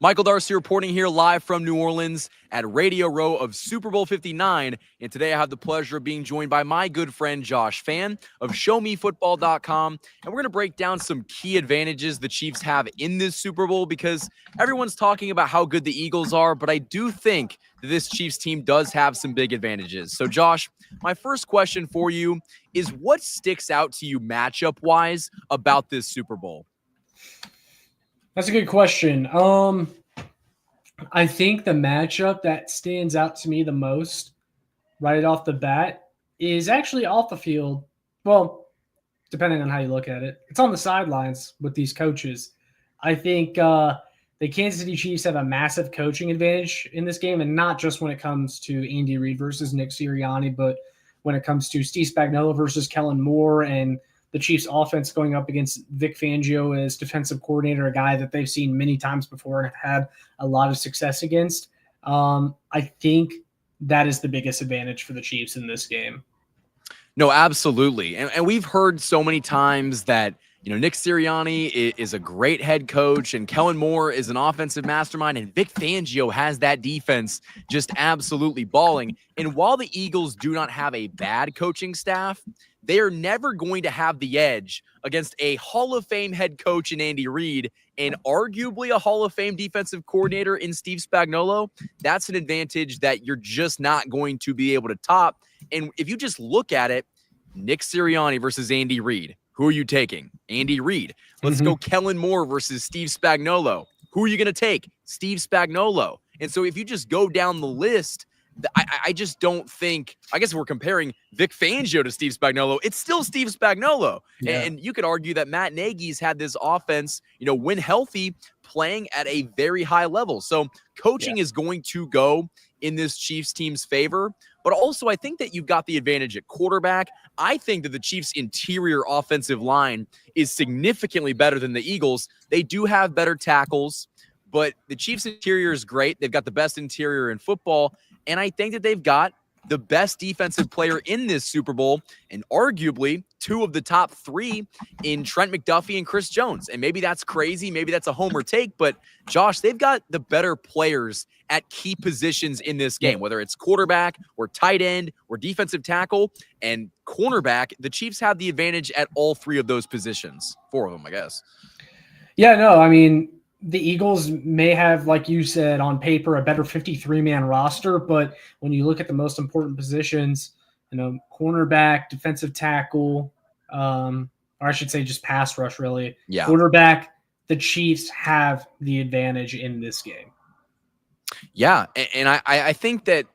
Michael Darcy reporting here live from New Orleans at Radio Row of Super Bowl 59. And today I have the pleasure of being joined by my good friend Josh Fan of ShowMeFootball.com. And we're going to break down some key advantages the Chiefs have in this Super Bowl because everyone's talking about how good the Eagles are, but I do think that this Chiefs team does have some big advantages. So Josh, my first question for you is what sticks out to you matchup-wise about this Super Bowl? That's a good question. I think the matchup that stands out to me the most right off the bat is actually off the field. Well, depending on how you look at it, it's on the sidelines with these coaches. I think the Kansas City Chiefs have a massive coaching advantage in this game, and not just when it comes to Andy Reid versus Nick Sirianni, but when it comes to Steve Spagnuolo versus Kellen Moore and the Chiefs offense going up against Vic Fangio as defensive coordinator, a guy that they've seen many times before and have had a lot of success against. I think that is the biggest advantage for the Chiefs in this game. No, absolutely. And we've heard so many times that, Nick Sirianni is a great head coach and Kellen Moore is an offensive mastermind and Vic Fangio has that defense just absolutely balling. And while the Eagles do not have a bad coaching staff, they are never going to have the edge against a Hall of Fame head coach in Andy Reid and arguably a Hall of Fame defensive coordinator in Steve Spagnuolo. That's an advantage that you're just not going to be able to top. And if you just look at it, Nick Sirianni versus Andy Reid, who are you taking? Andy Reid. Let's go Kellen Moore versus Steve Spagnuolo. Who are you going to take? Steve Spagnuolo. And so if you just go down the list, I just don't think, I guess if we're comparing Vic Fangio to Steve Spagnuolo, it's still Steve Spagnuolo. Yeah. And you could argue that Matt Nagy's had this offense, when healthy, playing at a very high level. So coaching is going to go in this Chiefs team's favor. But also, I think that you've got the advantage at quarterback. I think that the Chiefs' interior offensive line is significantly better than the Eagles. They do have better tackles, but the Chiefs' interior is great. They've got the best interior in football. And I think that they've got the best defensive player in this Super Bowl and arguably two of the top three in Trent McDuffie and Chris Jones. And maybe that's crazy. Maybe that's a homer take. But, Josh, they've got the better players at key positions in this game, whether it's quarterback or tight end or defensive tackle and cornerback. The Chiefs have the advantage at all three of those positions. Four of them, I guess. Yeah, no, I mean, the Eagles may have, like you said, on paper, a better 53-man roster, but when you look at the most important positions, cornerback, defensive tackle, or I should say just pass rush, really. Yeah. Quarterback, the Chiefs have the advantage in this game. Yeah, and I think that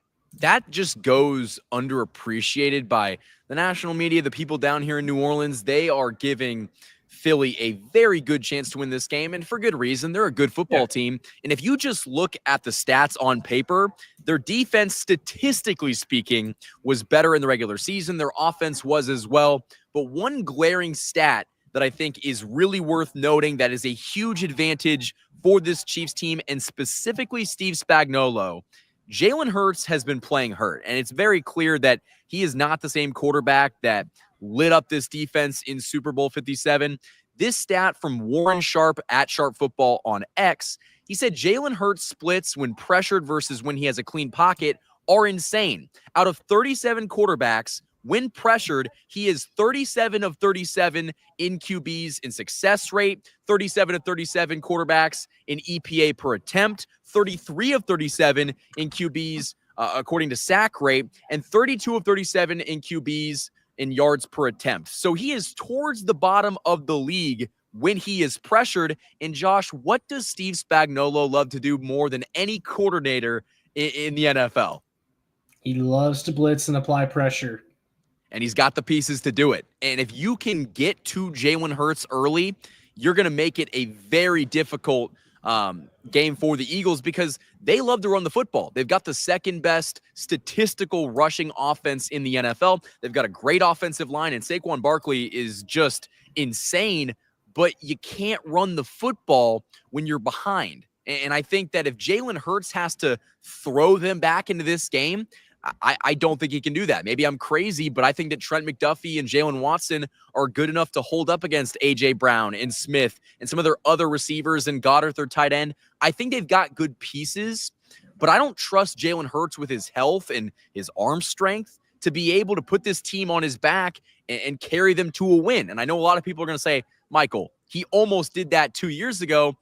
just goes underappreciated by the national media, the people down here in New Orleans. They are giving Philly a very good chance to win this game, and for good reason. They're a good football team, and if you just look at the stats on paper, their defense, statistically speaking, was better in the regular season. Their offense was as well, but one glaring stat that I think is really worth noting that is a huge advantage for this Chiefs team, and specifically Steve Spagnuolo. Jalen Hurts has been playing hurt, and it's very clear that he is not the same quarterback that lit up this defense in Super Bowl 57. This stat from Warren Sharp at Sharp Football on X, he said Jalen Hurts splits when pressured versus when he has a clean pocket are insane. Out of 37 quarterbacks, when pressured, he is 37 of 37 in QBs in success rate, 37 of 37 quarterbacks in EPA per attempt, 33 of 37 in QBs according to sack rate, and 32 of 37 in QBs in yards per attempt. So he is towards the bottom of the league when he is pressured. And Josh, what does Steve Spagnuolo love to do more than any coordinator in the NFL? He loves to blitz and apply pressure. And he's got the pieces to do it. And if you can get to Jalen Hurts early, you're going to make it a very difficult game for the Eagles because they love to run the football. They've got the second best statistical rushing offense in the NFL. They've got a great offensive line, and Saquon Barkley is just insane, but you can't run the football when you're behind. And I think that if Jalen Hurts has to throw them back into this game, I don't think he can do that. Maybe I'm crazy, but I think that Trent McDuffie and Jalen Watson are good enough to hold up against A.J. Brown and Smith and some of their other receivers and Goddard, their tight end. I think they've got good pieces, but I don't trust Jalen Hurts with his health and his arm strength to be able to put this team on his back and carry them to a win. And I know a lot of people are going to say, Michael, he almost did that 2 years ago.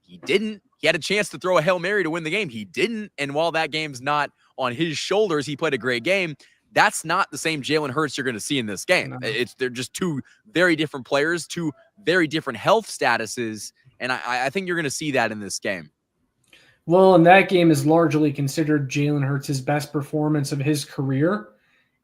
He didn't. He had a chance to throw a Hail Mary to win the game. He didn't. And while that game's not on his shoulders, he played a great game. That's not the same Jalen Hurts you're going to see in this game. No. They're just two very different players, two very different health statuses. And I think you're going to see that in this game. Well, and that game is largely considered Jalen Hurts' best performance of his career.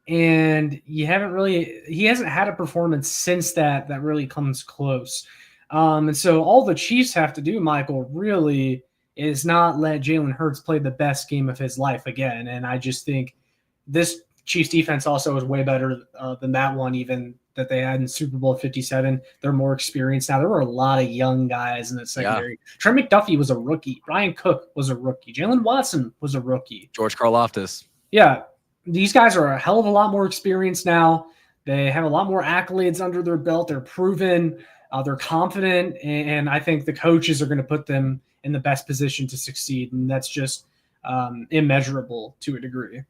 And he hasn't had a performance since that really comes close. And so all the Chiefs have to do, Michael, really is not let Jalen Hurts play the best game of his life again. And I just think this Chiefs defense also is way better than that one, even that they had in Super Bowl 57. They're more experienced now. There were a lot of young guys in the secondary. Yeah. Trent McDuffie was a rookie. Brian Cook was a rookie. Jalen Watson was a rookie. George Karlaftis. Yeah. These guys are a hell of a lot more experienced now. They have a lot more accolades under their belt. They're proven. They're confident. And I think the coaches are going to put them in the best position to succeed. And that's just immeasurable to a degree.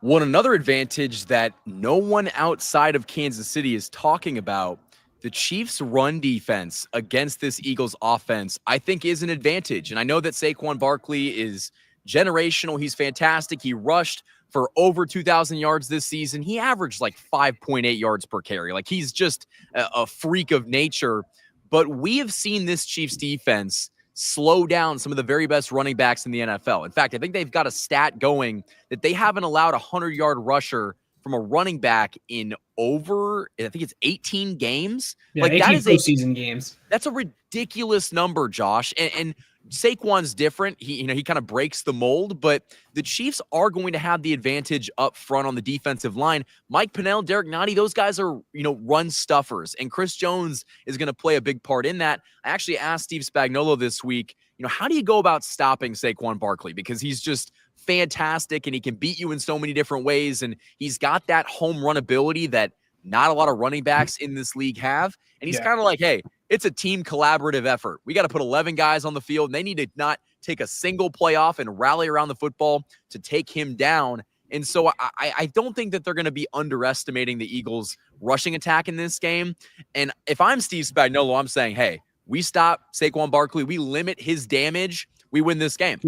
Another advantage that no one outside of Kansas City is talking about, the Chiefs' run defense against this Eagles offense, I think is an advantage. And I know that Saquon Barkley is generational. He's fantastic. He rushed for over 2,000 yards this season. He averaged like 5.8 yards per carry. Like, he's just a freak of nature. But we have seen this Chiefs defense slow down some of the very best running backs in the NFL. In fact, I think they've got a stat going that they haven't allowed a 100-yard rusher from a running back in over, I think it's 18 games. Yeah, like 18 that is postseason games. That's a ridiculous number, Josh. And Saquon's different. He kind of breaks the mold, but the Chiefs are going to have the advantage up front on the defensive line. Mike Pennell, Derek Nottie, those guys are, run stuffers, and Chris Jones is going to play a big part in that. I actually asked Steve Spagnuolo this week, how do you go about stopping Saquon Barkley? Because he's just fantastic and he can beat you in so many different ways. And he's got that home run ability that not a lot of running backs in this league have. And he's kind of like, hey, it's a team collaborative effort. We got to put 11 guys on the field, and they need to not take a single play off and rally around the football to take him down. And so I don't think that they're going to be underestimating the Eagles' rushing attack in this game. And if I'm Steve Spagnuolo, I'm saying, hey, we stop Saquon Barkley. We limit his damage. We win this game.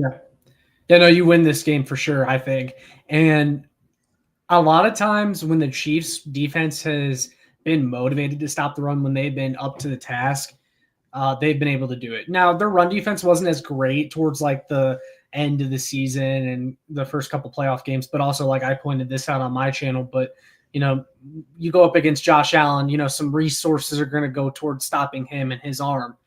Yeah, no, you win this game for sure, I think. And a lot of times when the Chiefs defense has been motivated to stop the run, when they've been up to the task, they've been able to do it. Now, their run defense wasn't as great towards like the end of the season and the first couple playoff games, but also like I pointed this out on my channel, but you go up against Josh Allen, some resources are going to go towards stopping him and his arm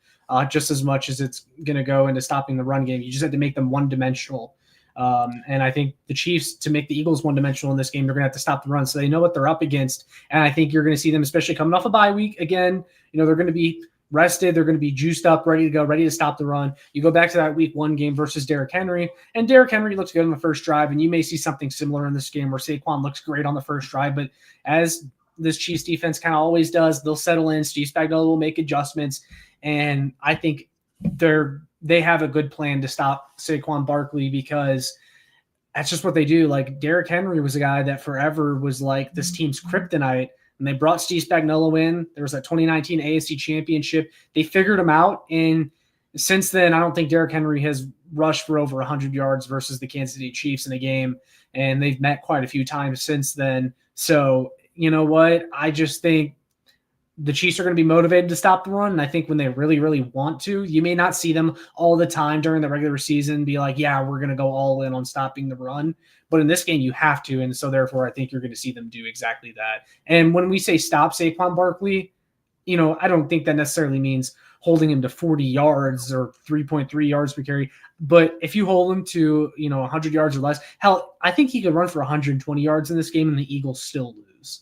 just as much as it's going to go into stopping the run game. You just have to make them one-dimensional. And I think the Chiefs, to make the Eagles one-dimensional in this game, they're going to have to stop the run. So they know what they're up against. And I think you're going to see them, especially coming off a bye week again, they're going to be rested. They're going to be juiced up, ready to go, ready to stop the run. You go back to that week 1 game versus Derrick Henry, and Derrick Henry looks good on the first drive. And you may see something similar in this game where Saquon looks great on the first drive. But as this Chiefs defense kind of always does, they'll settle in. Steve Spagnuolo will make adjustments. And I think they have a good plan to stop Saquon Barkley because that's just what they do. Like, Derrick Henry was a guy that forever was like this team's kryptonite. And they brought Steve Spagnuolo in. There was that 2019 AFC Championship. They figured him out. And since then, I don't think Derrick Henry has rushed for over 100 yards versus the Kansas City Chiefs in a game. And they've met quite a few times since then. So, you know what? I just think the Chiefs are going to be motivated to stop the run. And I think when they really, really want to, you may not see them all the time during the regular season be like, yeah, we're going to go all in on stopping the run. But in this game, you have to. And so therefore, I think you're going to see them do exactly that. And when we say stop Saquon Barkley, I don't think that necessarily means holding him to 40 yards or 3.3 yards per carry. But if you hold him to, 100 yards or less, hell, I think he could run for 120 yards in this game and the Eagles still lose.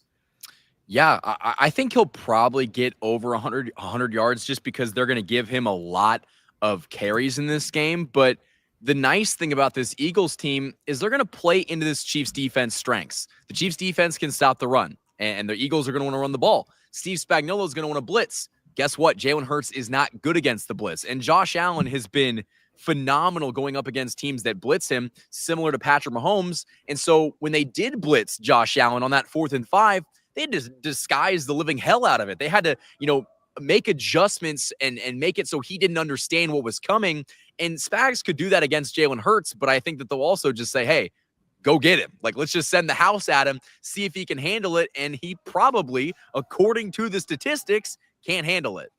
Yeah, I think he'll probably get over 100 yards just because they're going to give him a lot of carries in this game. But the nice thing about this Eagles team is they're going to play into this Chiefs defense strengths. The Chiefs defense can stop the run, and the Eagles are going to want to run the ball. Steve Spagnuolo is going to want to blitz. Guess what? Jalen Hurts is not good against the blitz, and Josh Allen has been phenomenal going up against teams that blitz him, similar to Patrick Mahomes. And so when they did blitz Josh Allen on that 4th and 5, they had to disguise the living hell out of it. They had to, make adjustments and make it so he didn't understand what was coming. And Spags could do that against Jalen Hurts, but I think that they'll also just say, hey, go get him. Like, let's just send the house at him, see if he can handle it. And he probably, according to the statistics, can't handle it.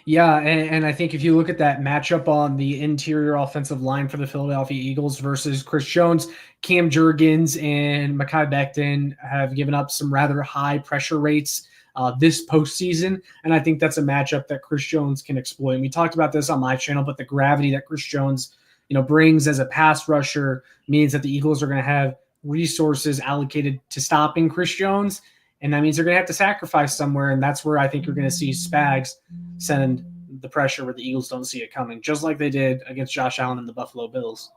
Yeah, and I think if you look at that matchup on the interior offensive line for the Philadelphia Eagles versus Chris Jones, Cam Jurgens and Mekhi Becton have given up some rather high pressure rates this postseason, and I think that's a matchup that Chris Jones can exploit. And we talked about this on my channel, but the gravity that Chris Jones, brings as a pass rusher means that the Eagles are going to have resources allocated to stopping Chris Jones, and that means they're going to have to sacrifice somewhere, and that's where I think you're going to see Spags send the pressure where the Eagles don't see it coming, just like they did against Josh Allen and the Buffalo Bills.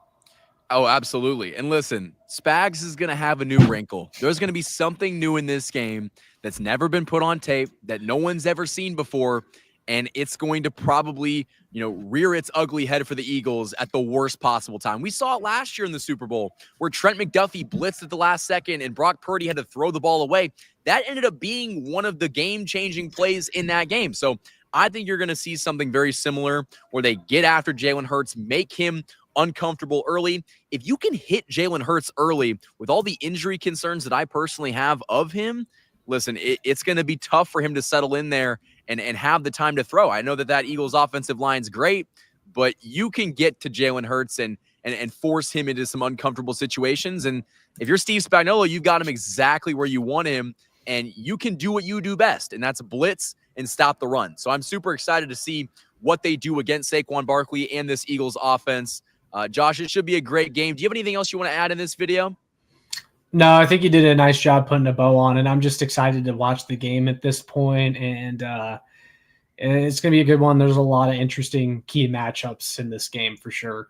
Oh, absolutely. And listen, Spags is going to have a new wrinkle. There's going to be something new in this game that's never been put on tape, that no one's ever seen before, and it's going to probably, rear its ugly head for the Eagles at the worst possible time. We saw it last year in the Super Bowl where Trent McDuffie blitzed at the last second and Brock Purdy had to throw the ball away. That ended up being one of the game-changing plays in that game. So I think you're going to see something very similar where they get after Jalen Hurts, make him uncomfortable early. If you can hit Jalen Hurts early with all the injury concerns that I personally have of him, listen, it's going to be tough for him to settle in there and have the time to throw. I know that Eagles offensive line's great, but you can get to Jalen Hurts and force him into some uncomfortable situations. And if you're Steve Spagnuolo, you've got him exactly where you want him, and you can do what you do best, and that's blitz and stop the run. So I'm super excited to see what they do against Saquon Barkley and this Eagles offense. Josh, it should be a great game. Do you have anything else you want to add in this video? No, I think you did a nice job putting a bow on it. I'm just excited to watch the game at this point, and it's going to be a good one. There's a lot of interesting key matchups in this game for sure.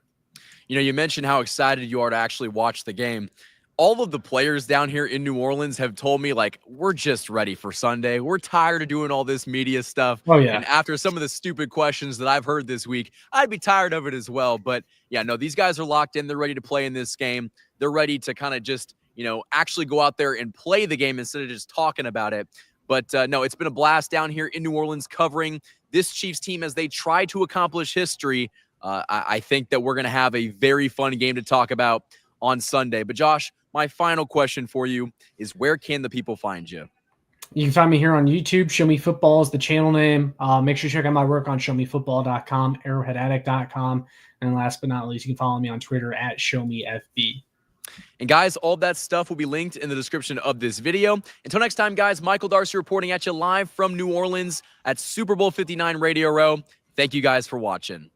You mentioned how excited you are to actually watch the game. All of the players down here in New Orleans have told me, like, we're just ready for Sunday. We're tired of doing all this media stuff. Oh, yeah. And after some of the stupid questions that I've heard this week, I'd be tired of it as well. But, yeah, no, these guys are locked in. They're ready to play in this game. They're ready to kind of just, actually go out there and play the game instead of just talking about it. But, no, it's been a blast down here in New Orleans covering this Chiefs team as they try to accomplish history. I think that we're going to have a very fun game to talk about on Sunday. But, Josh, my final question for you is, where can the people find you? You can find me here on YouTube. Show Me Football is the channel name. Make sure you check out my work on showmefootball.com, arrowheadaddict.com. And last but not least, you can follow me on Twitter at ShowMeFB. And guys, all that stuff will be linked in the description of this video. Until next time, guys, Michael Darcy reporting at you live from New Orleans at Super Bowl 59 Radio Row. Thank you guys for watching.